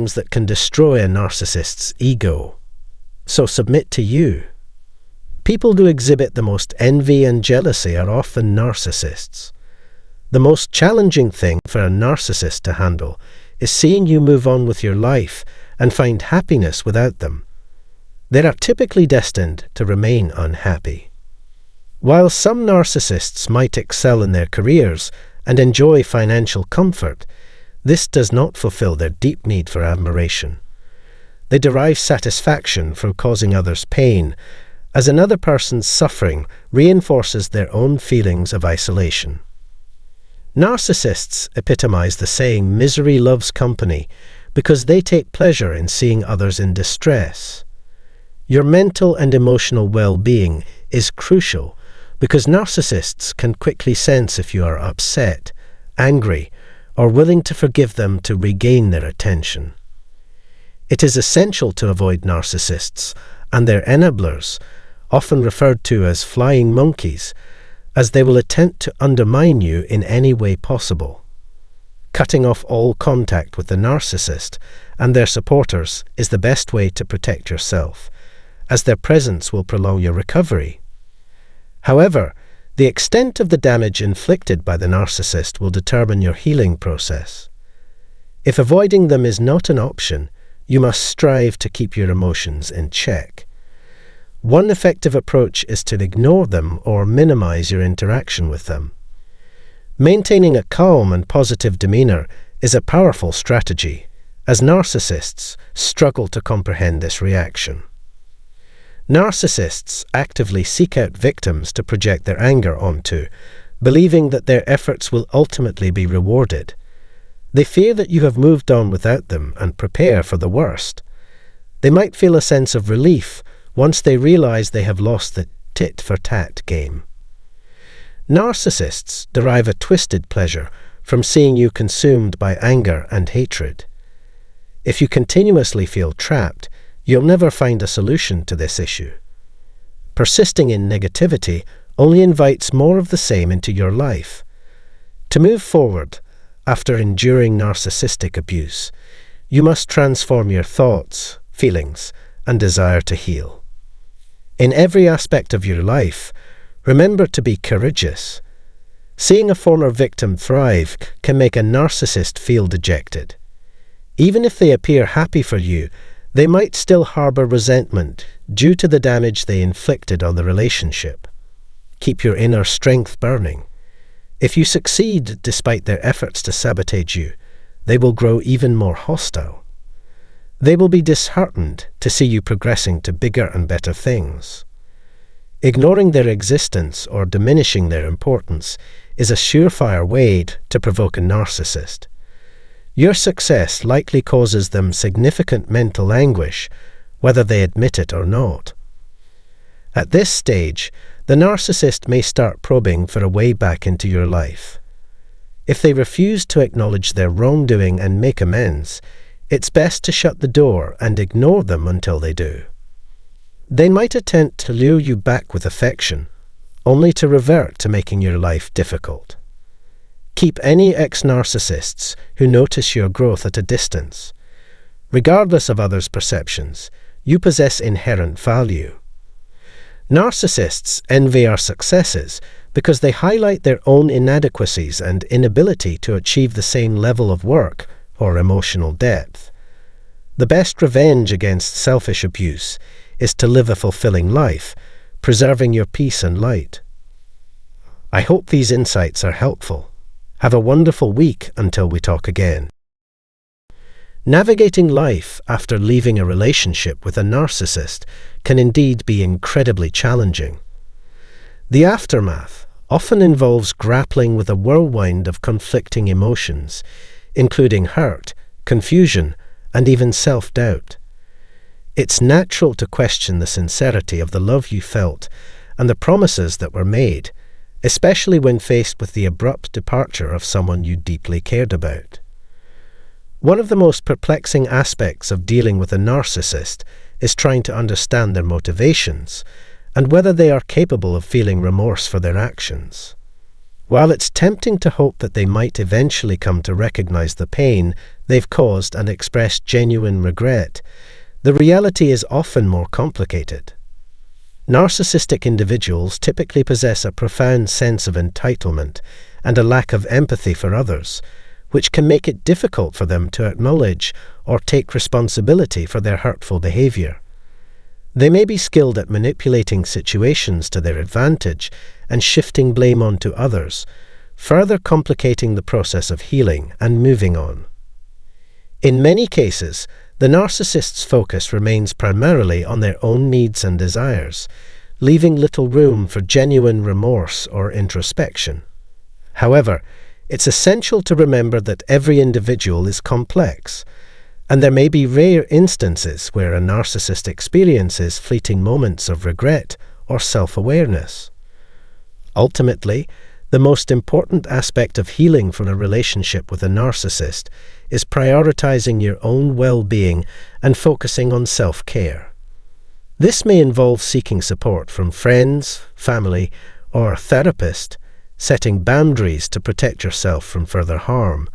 symptoms that can destroy a narcissist's ego. So submit to you. People who exhibit the most envy and jealousy are often narcissists. The most challenging thing for a narcissist to handle is seeing you move on with your life and find happiness without them. They are typically destined to remain unhappy. While some narcissists might excel in their careers and enjoy financial comfort, this does not fulfill their deep need for admiration. They derive satisfaction from causing others pain, as another person's suffering reinforces their own feelings of isolation. Narcissists epitomize the saying, "Misery loves company," because they take pleasure in seeing others in distress. Your mental and emotional well-being is crucial because narcissists can quickly sense if you are upset, angry, or willing to forgive them to regain their attention. It is essential to avoid narcissists and their enablers, often referred to as flying monkeys, as they will attempt to undermine you in any way possible. Cutting off all contact with the narcissist and their supporters is the best way to protect yourself, as their presence will prolong your recovery. However, the extent of the damage inflicted by the narcissist will determine your healing process. If avoiding them is not an option, you must strive to keep your emotions in check. One effective approach is to ignore them or minimize your interaction with them. Maintaining a calm and positive demeanor is a powerful strategy, as narcissists struggle to comprehend this reaction. Narcissists actively seek out victims to project their anger onto, believing that their efforts will ultimately be rewarded. They fear that you have moved on without them and prepare for the worst. They might feel a sense of relief once they realize they have lost the tit-for-tat game. Narcissists derive a twisted pleasure from seeing you consumed by anger and hatred. If you continuously feel trapped, you'll never find a solution to this issue. Persisting in negativity only invites more of the same into your life. To move forward, after enduring narcissistic abuse, you must transform your thoughts, feelings, and desire to heal. In every aspect of your life, remember to be courageous. Seeing a former victim thrive can make a narcissist feel dejected. Even if they appear happy for you, they might still harbor resentment due to the damage they inflicted on the relationship. Keep your inner strength burning. If you succeed despite their efforts to sabotage you, they will grow even more hostile. They will be disheartened to see you progressing to bigger and better things. Ignoring their existence or diminishing their importance is a surefire way to provoke a narcissist. Your success likely causes them significant mental anguish, whether they admit it or not. At this stage, the narcissist may start probing for a way back into your life. If they refuse to acknowledge their wrongdoing and make amends, it's best to shut the door and ignore them until they do. They might attempt to lure you back with affection, only to revert to making your life difficult. Keep any ex-narcissists who notice your growth at a distance. Regardless of others' perceptions, you possess inherent value. Narcissists envy our successes because they highlight their own inadequacies and inability to achieve the same level of work or emotional depth. The best revenge against selfish abuse is to live a fulfilling life, preserving your peace and light. I hope these insights are helpful. Have a wonderful week until we talk again. Navigating life after leaving a relationship with a narcissist can indeed be incredibly challenging. The aftermath often involves grappling with a whirlwind of conflicting emotions, including hurt, confusion, and even self-doubt. It's natural to question the sincerity of the love you felt and the promises that were made, especially when faced with the abrupt departure of someone you deeply cared about. One of the most perplexing aspects of dealing with a narcissist is trying to understand their motivations and whether they are capable of feeling remorse for their actions. While it's tempting to hope that they might eventually come to recognize the pain they've caused and express genuine regret, the reality is often more complicated. Narcissistic individuals typically possess a profound sense of entitlement and a lack of empathy for others, which can make it difficult for them to acknowledge or take responsibility for their hurtful behavior. They may be skilled at manipulating situations to their advantage and shifting blame onto others, further complicating the process of healing and moving on. In many cases, the narcissist's focus remains primarily on their own needs and desires, leaving little room for genuine remorse or introspection. However, it's essential to remember that every individual is complex, and there may be rare instances where a narcissist experiences fleeting moments of regret or self-awareness. Ultimately, the most important aspect of healing for a relationship with a narcissist is prioritizing your own well-being and focusing on self-care. This may involve seeking support from friends, family, or a therapist, setting boundaries to protect yourself from further harm,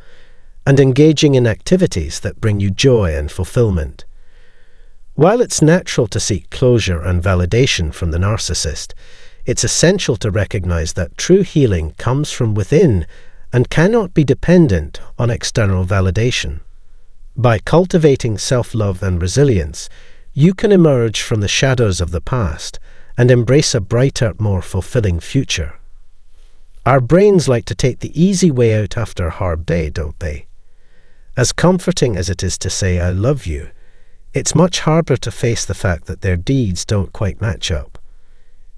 and engaging in activities that bring you joy and fulfillment. While it's natural to seek closure and validation from the narcissist, it's essential to recognize that true healing comes from within and cannot be dependent on external validation. By cultivating self-love and resilience, you can emerge from the shadows of the past and embrace a brighter, more fulfilling future. Our brains like to take the easy way out after a hard day, don't they? As comforting as it is to say, "I love you," it's much harder to face the fact that their deeds don't quite match up.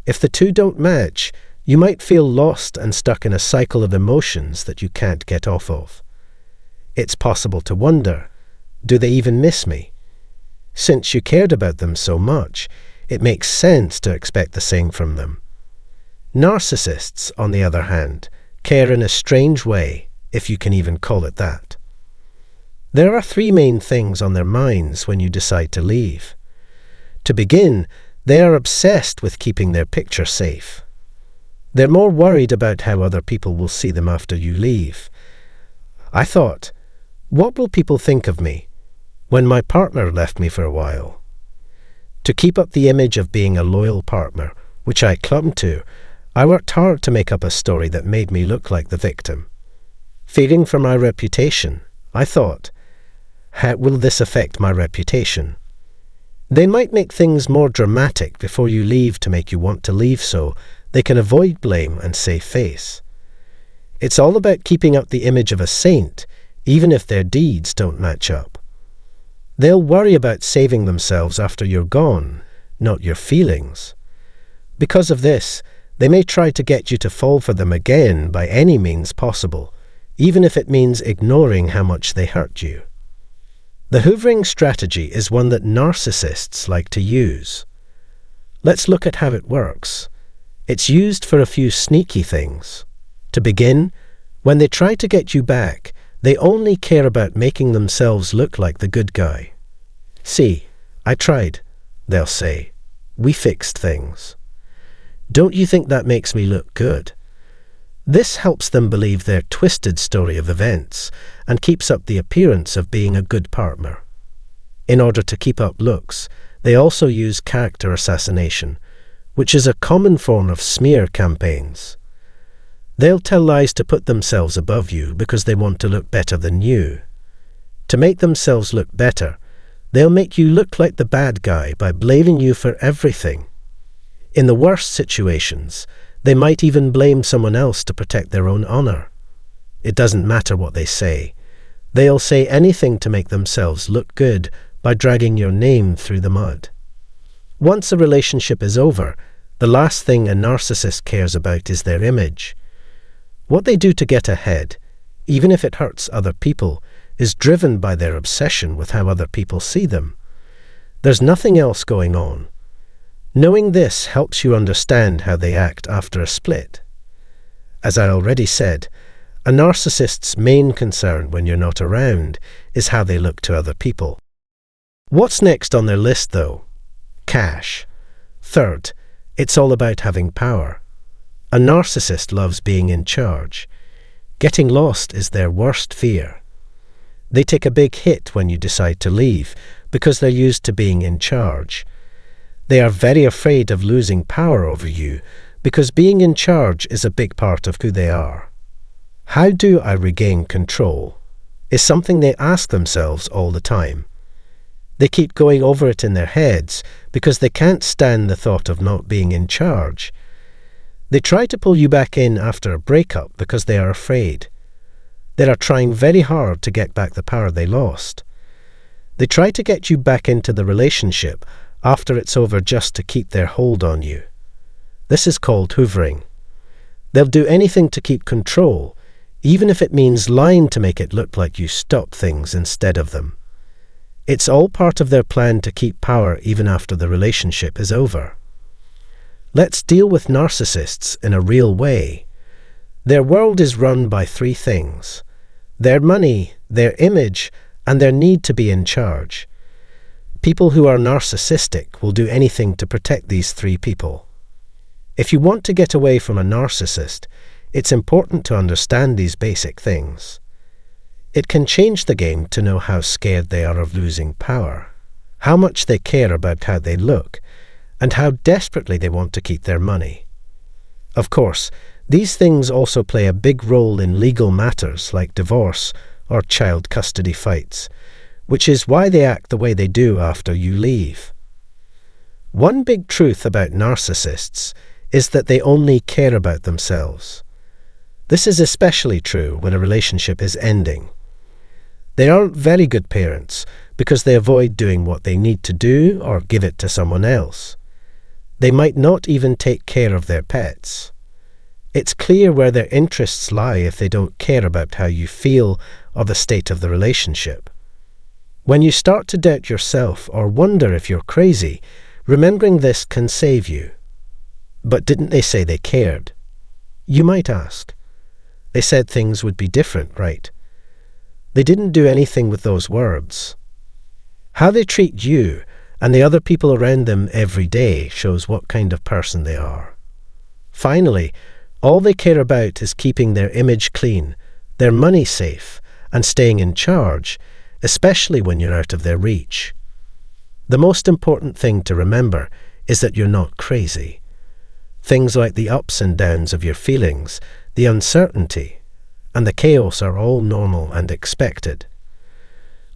If the two don't match, you might feel lost and stuck in a cycle of emotions that you can't get off of. It's possible to wonder, do they even miss me? Since you cared about them so much, it makes sense to expect the same from them. Narcissists, on the other hand, care in a strange way, if you can even call it that. There are three main things on their minds when you decide to leave. To begin, they are obsessed with keeping their picture safe. They're more worried about how other people will see them after you leave. I thought, what will people think of me when my partner left me for a while? To keep up the image of being a loyal partner, which I clung to, I worked hard to make up a story that made me look like the victim. Fearing for my reputation, I thought, how will this affect my reputation? They might make things more dramatic before you leave to make you want to leave so they can avoid blame and save face. It's all about keeping up the image of a saint, even if their deeds don't match up. They'll worry about saving themselves after you're gone, not your feelings. Because of this, they may try to get you to fall for them again by any means possible, even if it means ignoring how much they hurt you. The hoovering strategy is one that narcissists like to use. Let's look at how it works. It's used for a few sneaky things. To begin, when they try to get you back, they only care about making themselves look like the good guy. "See, I tried," they'll say. "We fixed things. Don't you think that makes me look good?" This helps them believe their twisted story of events and keeps up the appearance of being a good partner. In order to keep up looks, they also use character assassination, which is a common form of smear campaigns. They'll tell lies to put themselves above you because they want to look better than you. To make themselves look better, they'll make you look like the bad guy by blaming you for everything. In the worst situations, they might even blame someone else to protect their own honor. It doesn't matter what they say. They'll say anything to make themselves look good by dragging your name through the mud. Once a relationship is over, the last thing a narcissist cares about is their image. What they do to get ahead, even if it hurts other people, is driven by their obsession with how other people see them. There's nothing else going on. Knowing this helps you understand how they act after a split. As I already said, a narcissist's main concern when you're not around is how they look to other people. What's next on their list, though? Cash. Third, it's all about having power. A narcissist loves being in charge. Getting lost is their worst fear. They take a big hit when you decide to leave because they're used to being in charge. They are very afraid of losing power over you because being in charge is a big part of who they are. How do I regain control? Is something they ask themselves all the time. They keep going over it in their heads because they can't stand the thought of not being in charge. They try to pull you back in after a breakup because they are afraid. They are trying very hard to get back the power they lost. They try to get you back into the relationship after it's over just to keep their hold on you. This is called hoovering. They'll do anything to keep control, even if it means lying to make it look like you stop things instead of them. It's all part of their plan to keep power even after the relationship is over. Let's deal with narcissists in a real way. Their world is run by three things: their money, their image, and their need to be in charge. People who are narcissistic will do anything to protect these three people. If you want to get away from a narcissist, it's important to understand these basic things. It can change the game to know how scared they are of losing power, how much they care about how they look, and how desperately they want to keep their money. Of course, these things also play a big role in legal matters like divorce or child custody fights, which is why they act the way they do after you leave. One big truth about narcissists is that they only care about themselves. This is especially true when a relationship is ending. They aren't very good parents because they avoid doing what they need to do or give it to someone else. They might not even take care of their pets. It's clear where their interests lie if they don't care about how you feel or the state of the relationship. When you start to doubt yourself or wonder if you're crazy, remembering this can save you. But didn't they say they cared? You might ask. They said things would be different, right? They didn't do anything with those words. How they treat you and the other people around them every day shows what kind of person they are. Finally, all they care about is keeping their image clean, their money safe, and staying in charge, especially when you're out of their reach. The most important thing to remember is that you're not crazy. Things like the ups and downs of your feelings, the uncertainty, and the chaos are all normal and expected.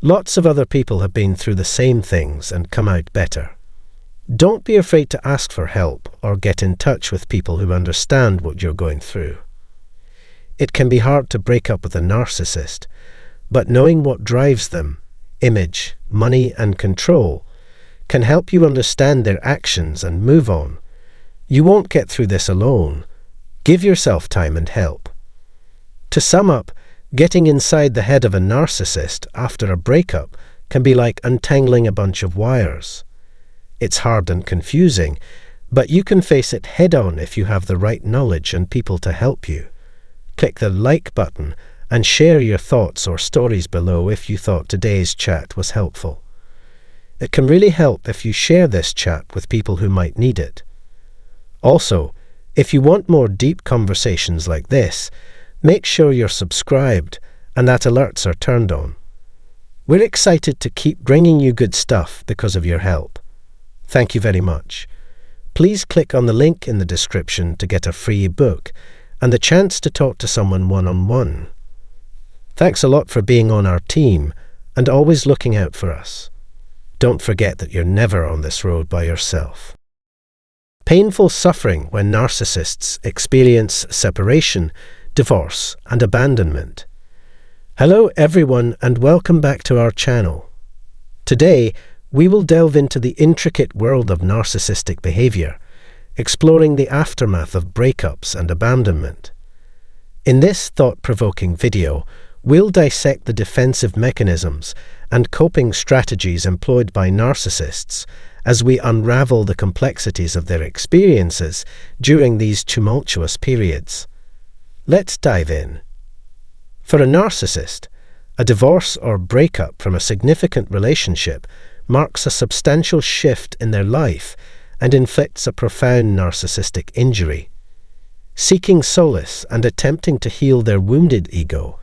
Lots of other people have been through the same things and come out better. Don't be afraid to ask for help or get in touch with people who understand what you're going through. It can be hard to break up with a narcissist, but knowing what drives them, image, money, and control, can help you understand their actions and move on. You won't get through this alone. Give yourself time and help. To sum up, getting inside the head of a narcissist after a breakup can be like untangling a bunch of wires. It's hard and confusing, but you can face it head-on if you have the right knowledge and people to help you. Click the like button and share your thoughts or stories below if you thought today's chat was helpful. It can really help if you share this chat with people who might need it. Also, if you want more deep conversations like this, make sure you're subscribed and that alerts are turned on. We're excited to keep bringing you good stuff because of your help. Thank you very much. Please click on the link in the description to get a free book and the chance to talk to someone one-on-one. Thanks a lot for being on our team and always looking out for us. Don't forget that you're never on this road by yourself. Painful suffering when narcissists experience separation, divorce, and abandonment. Hello everyone and welcome back to our channel. Today, we will delve into the intricate world of narcissistic behavior, exploring the aftermath of breakups and abandonment. In this thought-provoking video, we'll dissect the defensive mechanisms and coping strategies employed by narcissists as we unravel the complexities of their experiences during these tumultuous periods. Let's dive in. For a narcissist, a divorce or breakup from a significant relationship marks a substantial shift in their life and inflicts a profound narcissistic injury. Seeking solace and attempting to heal their wounded ego,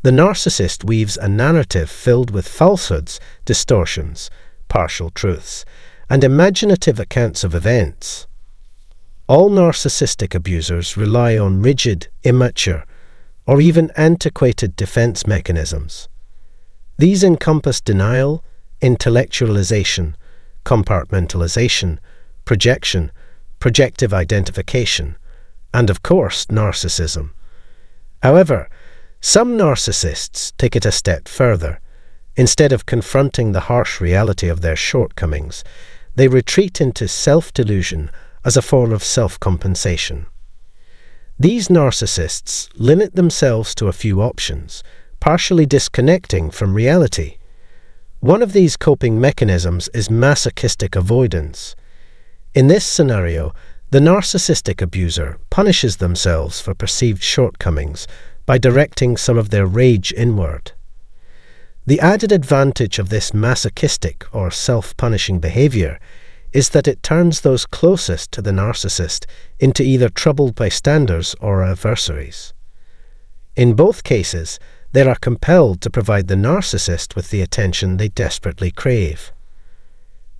the narcissist weaves a narrative filled with falsehoods, distortions, partial truths, and imaginative accounts of events. All narcissistic abusers rely on rigid, immature, or even antiquated defense mechanisms. These encompass denial, intellectualization, compartmentalization, projection, projective identification, and of course, narcissism. However, some narcissists take it a step further. Instead of confronting the harsh reality of their shortcomings, they retreat into self-delusion as a form of self-compensation. These narcissists limit themselves to a few options, partially disconnecting from reality. One of these coping mechanisms is masochistic avoidance. In this scenario, the narcissistic abuser punishes themselves for perceived shortcomings by directing some of their rage inward. The added advantage of this masochistic or self-punishing behavior is that it turns those closest to the narcissist into either troubled bystanders or adversaries. In both cases, they are compelled to provide the narcissist with the attention they desperately crave.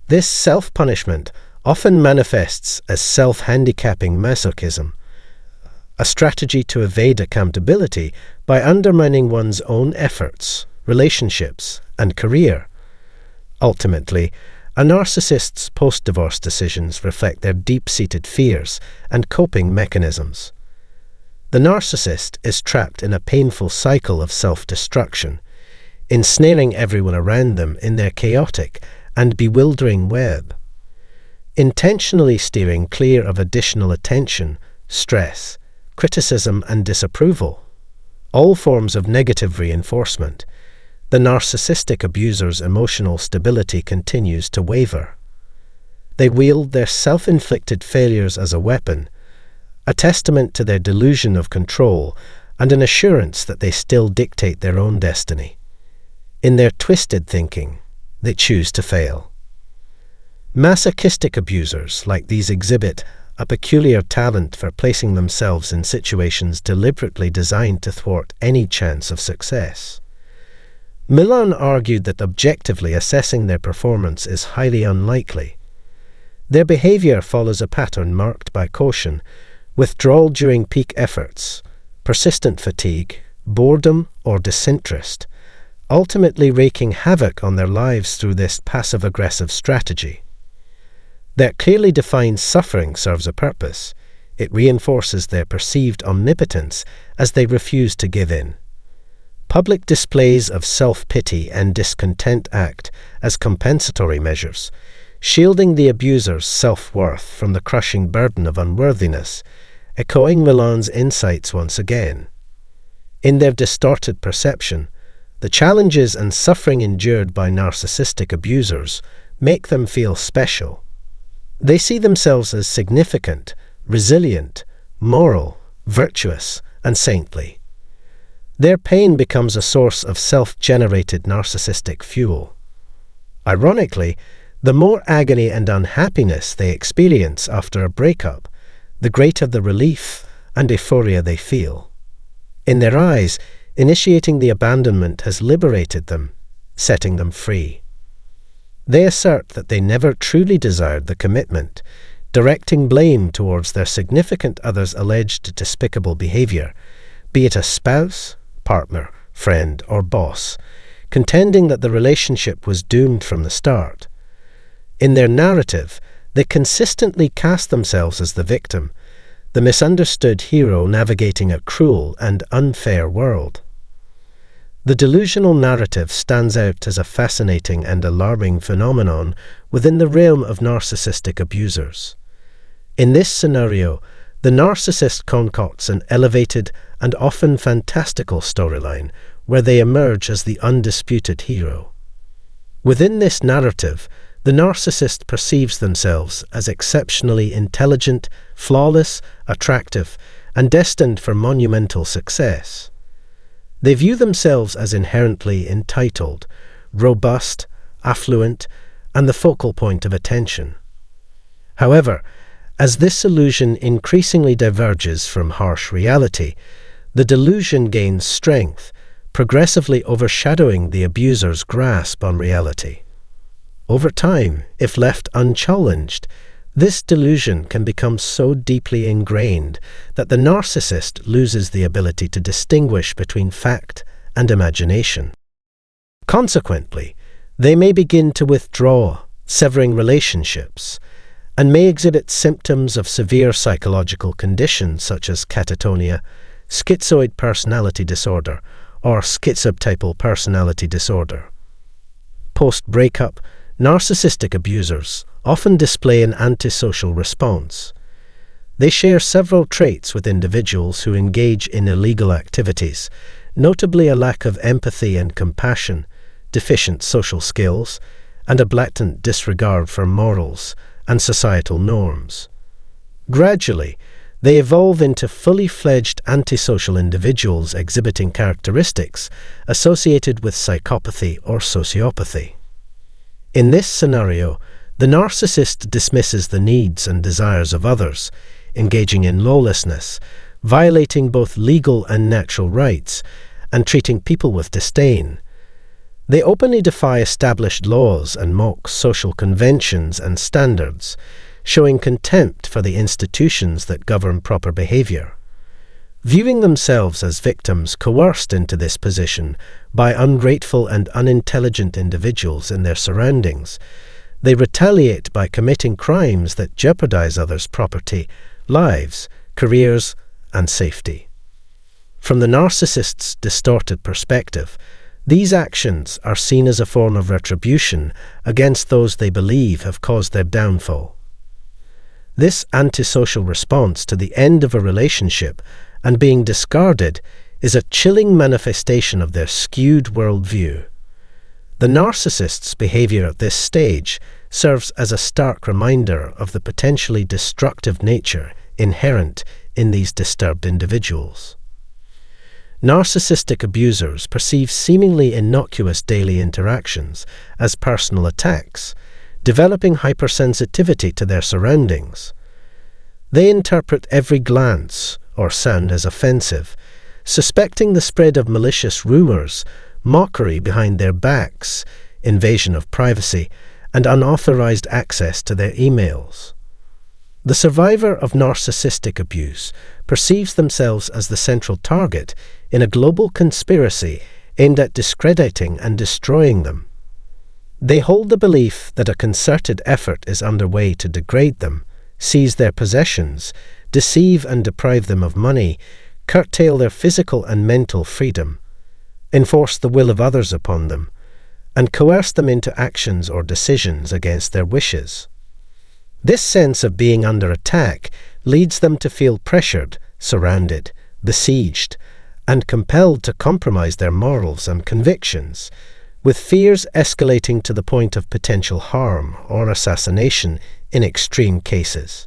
This self-punishment often manifests as self-handicapping masochism, a strategy to evade accountability by undermining one's own efforts, relationships, and career. Ultimately, a narcissist's post-divorce decisions reflect their deep-seated fears and coping mechanisms. The narcissist is trapped in a painful cycle of self-destruction, ensnaring everyone around them in their chaotic and bewildering web. Intentionally steering clear of additional attention, stress, criticism, and disapproval, all forms of negative reinforcement, the narcissistic abuser's emotional stability continues to waver. They wield their self-inflicted failures as a weapon, a testament to their delusion of control and an assurance that they still dictate their own destiny. In their twisted thinking, they choose to fail. Masochistic abusers like these exhibit a peculiar talent for placing themselves in situations deliberately designed to thwart any chance of success. Milan argued that objectively assessing their performance is highly unlikely. Their behavior follows a pattern marked by caution, withdrawal during peak efforts, persistent fatigue, boredom, or disinterest, ultimately wreaking havoc on their lives through this passive-aggressive strategy. Their clearly defined suffering serves a purpose. It reinforces their perceived omnipotence as they refuse to give in. Public displays of self-pity and discontent act as compensatory measures, shielding the abuser's self-worth from the crushing burden of unworthiness, echoing Milan's insights once again. In their distorted perception, the challenges and suffering endured by narcissistic abusers make them feel special. They see themselves as significant, resilient, moral, virtuous, and saintly. Their pain becomes a source of self-generated narcissistic fuel. Ironically, the more agony and unhappiness they experience after a breakup, the greater the relief and euphoria they feel. In their eyes, initiating the abandonment has liberated them, setting them free. They assert that they never truly desired the commitment, directing blame towards their significant other's alleged despicable behavior, be it a spouse, partner, friend, or boss, contending that the relationship was doomed from the start. In their narrative, they consistently cast themselves as the victim, the misunderstood hero navigating a cruel and unfair world. The delusional narrative stands out as a fascinating and alarming phenomenon within the realm of narcissistic abusers. In this scenario, the narcissist concocts an elevated and often fantastical storyline where they emerge as the undisputed hero. Within this narrative, the narcissist perceives themselves as exceptionally intelligent, flawless, attractive, and destined for monumental success. They view themselves as inherently entitled, robust, affluent, and the focal point of attention. However, As this illusion increasingly diverges from harsh reality, the delusion gains strength, progressively overshadowing the abuser's grasp on reality. Over time, if left unchallenged, this delusion can become so deeply ingrained that the narcissist loses the ability to distinguish between fact and imagination. Consequently, they may begin to withdraw, severing relationships, and may exhibit symptoms of severe psychological conditions such as catatonia, schizoid personality disorder, or schizotypal personality disorder. Post-breakup, narcissistic abusers often display an antisocial response. They share several traits with individuals who engage in illegal activities, notably a lack of empathy and compassion, deficient social skills, and a blatant disregard for morals and societal norms. Gradually, they evolve into fully fledged antisocial individuals exhibiting characteristics associated with psychopathy or sociopathy. In this scenario, the narcissist dismisses the needs and desires of others, engaging in lawlessness, violating both legal and natural rights, and treating people with disdain. They openly defy established laws and mock social conventions and standards, showing contempt for the institutions that govern proper behavior. Viewing themselves as victims coerced into this position by ungrateful and unintelligent individuals in their surroundings, they retaliate by committing crimes that jeopardize others' property, lives, careers, and safety. From the narcissist's distorted perspective, these actions are seen as a form of retribution against those they believe have caused their downfall. This antisocial response to the end of a relationship and being discarded is a chilling manifestation of their skewed worldview. The narcissist's behavior at this stage serves as a stark reminder of the potentially destructive nature inherent in these disturbed individuals. Narcissistic abusers perceive seemingly innocuous daily interactions as personal attacks, developing hypersensitivity to their surroundings. They interpret every glance or sound as offensive, suspecting the spread of malicious rumors, mockery behind their backs, invasion of privacy, and unauthorized access to their emails. The survivor of narcissistic abuse perceives themselves as the central target in a global conspiracy aimed at discrediting and destroying them. They hold the belief that a concerted effort is underway to degrade them, seize their possessions, deceive and deprive them of money, curtail their physical and mental freedom, enforce the will of others upon them, and coerce them into actions or decisions against their wishes. This sense of being under attack leads them to feel pressured, surrounded, besieged, and compelled to compromise their morals and convictions, with fears escalating to the point of potential harm or assassination in extreme cases.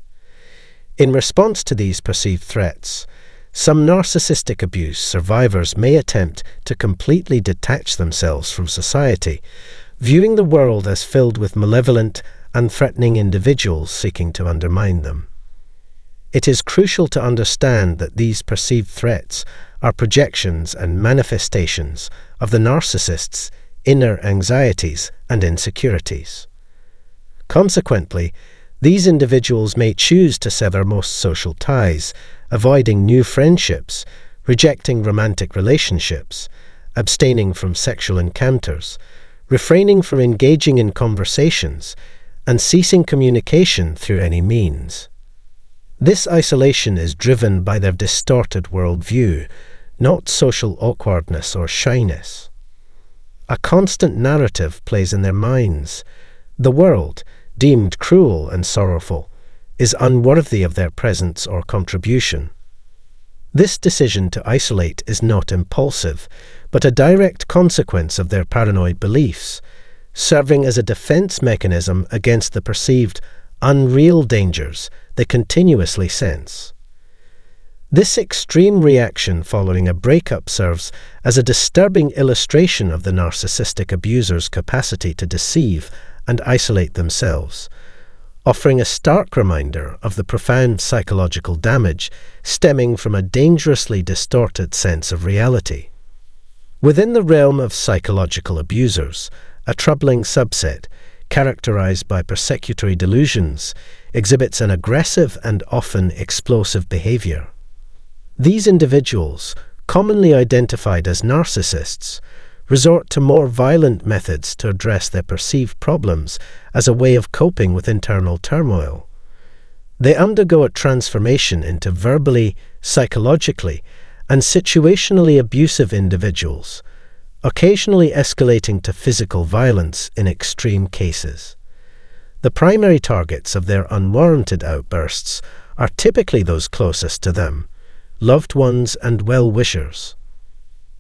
In response to these perceived threats, some narcissistic abuse survivors may attempt to completely detach themselves from society, viewing the world as filled with malevolent and threatening individuals seeking to undermine them. It is crucial to understand that these perceived threats are projections and manifestations of the narcissist's inner anxieties and insecurities. Consequently, these individuals may choose to sever most social ties, avoiding new friendships, rejecting romantic relationships, abstaining from sexual encounters, refraining from engaging in conversations, and ceasing communication through any means. This isolation is driven by their distorted worldview, not social awkwardness or shyness. A constant narrative plays in their minds. The world, deemed cruel and sorrowful, is unworthy of their presence or contribution. This decision to isolate is not impulsive, but a direct consequence of their paranoid beliefs, serving as a defense mechanism against the perceived unreal dangers they continuously sense. This extreme reaction following a breakup serves as a disturbing illustration of the narcissistic abuser's capacity to deceive and isolate themselves, offering a stark reminder of the profound psychological damage stemming from a dangerously distorted sense of reality. Within the realm of psychological abusers, a troubling subset, characterized by persecutory delusions, exhibits an aggressive and often explosive behavior. These individuals, commonly identified as narcissists, resort to more violent methods to address their perceived problems as a way of coping with internal turmoil. They undergo a transformation into verbally, psychologically, and situationally abusive individuals, occasionally escalating to physical violence in extreme cases. The primary targets of their unwarranted outbursts are typically those closest to them, loved ones and well-wishers.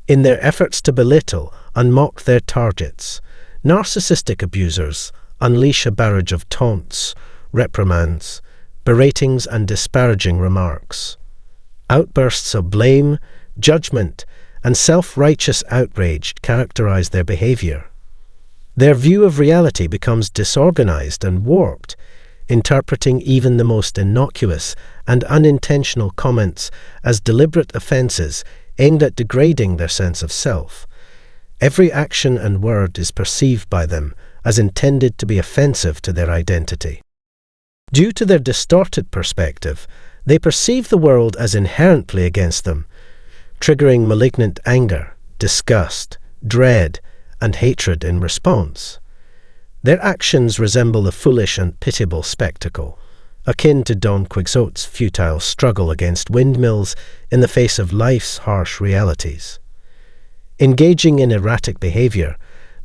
In their efforts to belittle and mock their targets, narcissistic abusers unleash a barrage of taunts, reprimands, beratings and disparaging remarks. Outbursts of blame, judgment, and self-righteous outrage characterize their behavior. Their view of reality becomes disorganized and warped, interpreting even the most innocuous and unintentional comments as deliberate offenses aimed at degrading their sense of self. Every action and word is perceived by them as intended to be offensive to their identity. Due to their distorted perspective, they perceive the world as inherently against them, triggering malignant anger, disgust, dread, and hatred in response. Their actions resemble a foolish and pitiable spectacle, akin to Don Quixote's futile struggle against windmills in the face of life's harsh realities. Engaging in erratic behavior,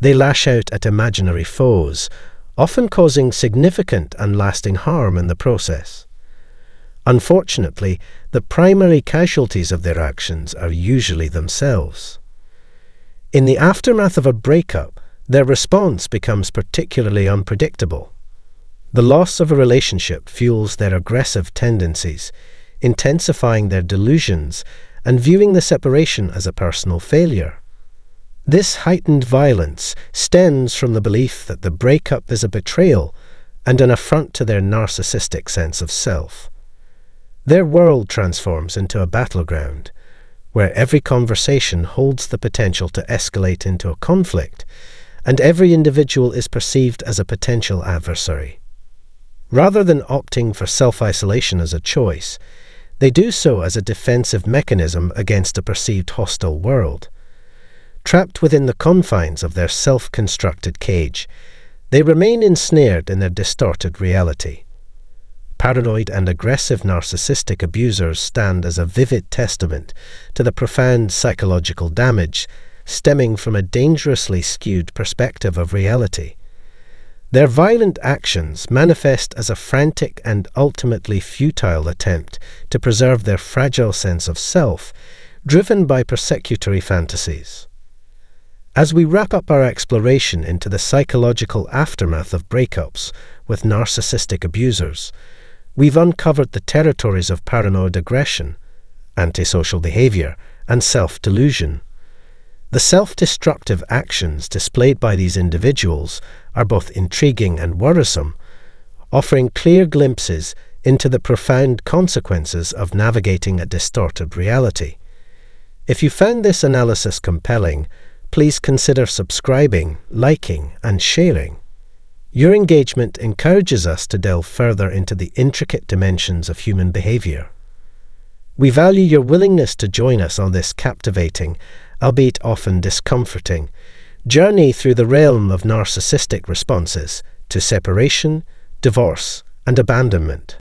they lash out at imaginary foes, often causing significant and lasting harm in the process. Unfortunately, the primary casualties of their actions are usually themselves. In the aftermath of a breakup, their response becomes particularly unpredictable. The loss of a relationship fuels their aggressive tendencies, intensifying their delusions and viewing the separation as a personal failure. This heightened violence stems from the belief that the breakup is a betrayal and an affront to their narcissistic sense of self. Their world transforms into a battleground, where every conversation holds the potential to escalate into a conflict, and every individual is perceived as a potential adversary. Rather than opting for self-isolation as a choice, they do so as a defensive mechanism against a perceived hostile world. Trapped within the confines of their self-constructed cage, they remain ensnared in their distorted reality. Paranoid and aggressive narcissistic abusers stand as a vivid testament to the profound psychological damage stemming from a dangerously skewed perspective of reality. Their violent actions manifest as a frantic and ultimately futile attempt to preserve their fragile sense of self, driven by persecutory fantasies. As we wrap up our exploration into the psychological aftermath of breakups with narcissistic abusers, we've uncovered the territories of paranoid aggression, antisocial behavior, and self-delusion. The self-destructive actions displayed by these individuals are both intriguing and worrisome, offering clear glimpses into the profound consequences of navigating a distorted reality. If you found this analysis compelling, please consider subscribing, liking, and sharing. Your engagement encourages us to delve further into the intricate dimensions of human behavior. We value your willingness to join us on this captivating, albeit often discomforting, journey through the realm of narcissistic responses to separation, divorce, and abandonment.